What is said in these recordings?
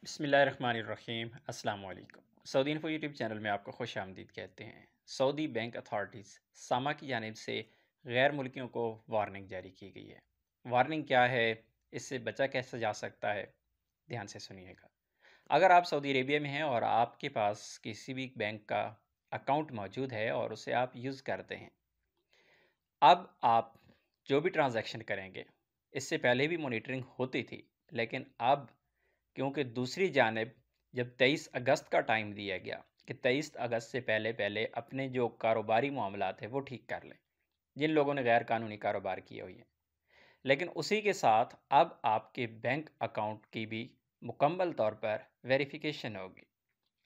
बिस्मिल्लाहिर्रहमानिर्रहीम अस्सलाम वालेकुम। सऊदी इन्फो यूट्यूब चैनल में आपको खुश आमदीद कहते हैं। सऊदी बैंक अथॉरिटीज़ सामा की जानिब से गैर मुल्कियों को वार्निंग जारी की गई है। वार्निंग क्या है, इससे बचा कैसे जा सकता है, ध्यान से सुनिएगा। अगर आप सऊदी अरेबिया में हैं और आपके पास किसी भी बैंक का अकाउंट मौजूद है और उसे आप यूज़ करते हैं, अब आप जो भी ट्रांजैक्शन करेंगे, इससे पहले भी मॉनिटरिंग होती थी, लेकिन अब क्योंकि दूसरी जानिब जब 23 अगस्त का टाइम दिया गया कि 23 अगस्त से पहले पहले अपने जो कारोबारी मामलात हैं वो ठीक कर लें, जिन लोगों ने गैर कानूनी कारोबार किए हुए हैं, लेकिन उसी के साथ अब आपके बैंक अकाउंट की भी मुकम्मल तौर पर वेरिफिकेशन होगी।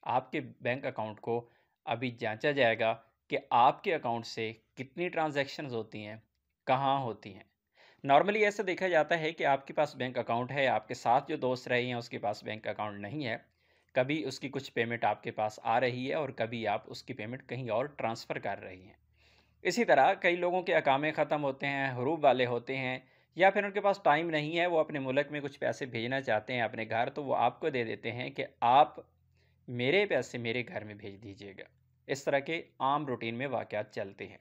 आपके बैंक अकाउंट को अभी जांचा जाएगा कि आपके अकाउंट से कितनी ट्रांजैक्शंस होती हैं, कहाँ होती हैं। नॉर्मली ऐसा देखा जाता है कि आपके पास बैंक अकाउंट है, आपके साथ जो दोस्त रहे हैं उसके पास बैंक अकाउंट नहीं है। कभी उसकी कुछ पेमेंट आपके पास आ रही है और कभी आप उसकी पेमेंट कहीं और ट्रांसफ़र कर रही हैं। इसी तरह कई लोगों के अकामे ख़त्म होते हैं, हरूब वाले होते हैं, या फिर उनके पास टाइम नहीं है, वो अपने मुल्क में कुछ पैसे भेजना चाहते हैं अपने घर, तो वो आपको दे देते हैं कि आप मेरे पैसे मेरे घर में भेज दीजिएगा। इस तरह के आम रूटीन में वाक़यात चलते हैं।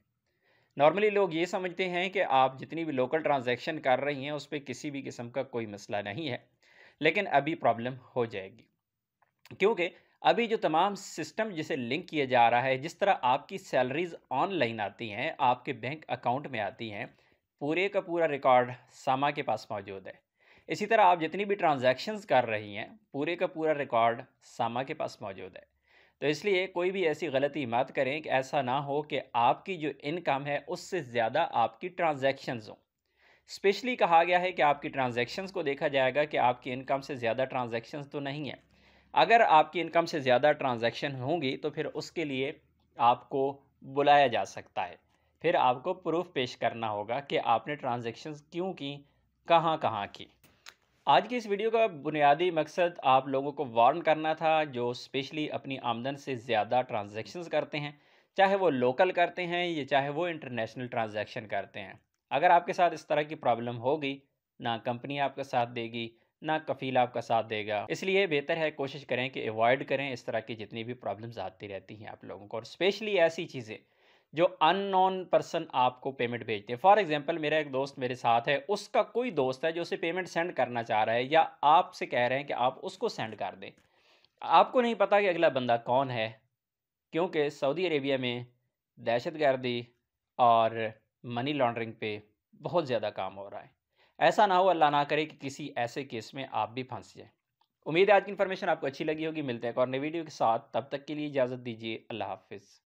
नॉर्मली लोग ये समझते हैं कि आप जितनी भी लोकल ट्रांजैक्शन कर रही हैं उस पे किसी भी किस्म का कोई मसला नहीं है, लेकिन अभी प्रॉब्लम हो जाएगी, क्योंकि अभी जो तमाम सिस्टम जिसे लिंक किया जा रहा है, जिस तरह आपकी सैलरीज ऑनलाइन आती हैं, आपके बैंक अकाउंट में आती हैं, पूरे का पूरा रिकॉर्ड सामा के पास मौजूद है। इसी तरह आप जितनी भी ट्रांजैक्शंस कर रही हैं, पूरे का पूरा रिकॉर्ड सामा के पास मौजूद है। तो इसलिए कोई भी ऐसी गलती मत करें कि ऐसा ना हो कि आपकी जो इनकम है उससे ज़्यादा आपकी ट्रांजैक्शंस हों। स्पेशली कहा गया है कि आपकी ट्रांजैक्शंस को देखा जाएगा कि आपकी इनकम से ज़्यादा ट्रांजैक्शंस तो नहीं है। अगर आपकी इनकम से ज़्यादा ट्रांजैक्शन होंगी तो फिर उसके लिए आपको बुलाया जा सकता है। फिर आपको प्रूफ़ पेश करना होगा कि आपने ट्रांजैक्शंस क्यों की, कहाँ-कहाँ की। आज की इस वीडियो का बुनियादी मकसद आप लोगों को वार्न करना था, जो स्पेशली अपनी आमदन से ज़्यादा ट्रांजैक्शंस करते हैं, चाहे वो लोकल करते हैं या चाहे वो इंटरनेशनल ट्रांजैक्शन करते हैं। अगर आपके साथ इस तरह की प्रॉब्लम होगी, ना कंपनी आपका साथ देगी, ना कफ़ील आपका साथ देगा। इसलिए बेहतर है कोशिश करें कि अवॉइड करें इस तरह की जितनी भी प्रॉब्लम्स आती रहती हैं आप लोगों को, और स्पेशली ऐसी चीज़ें जो अननोन पर्सन आपको पेमेंट भेजते हैं। फॉर एग्जांपल मेरा एक दोस्त मेरे साथ है, उसका कोई दोस्त है जो उसे पेमेंट सेंड करना चाह रहा है या आपसे कह रहे हैं कि आप उसको सेंड कर दें। आपको नहीं पता कि अगला बंदा कौन है, क्योंकि सऊदी अरेबिया में दहशतगर्दी और मनी लॉन्ड्रिंग पे बहुत ज़्यादा काम हो रहा है। ऐसा ना हो, अल्लाह ना करे कि किसी ऐसे केस में आप भी फंस जाएँ। उम्मीद है आज की इन्फॉर्मेशन आपको अच्छी लगी होगी। मिलते हैं एक और नई वीडियो के साथ, तब तक के लिए इजाज़त दीजिए। अल्लाह हाफ़िज़।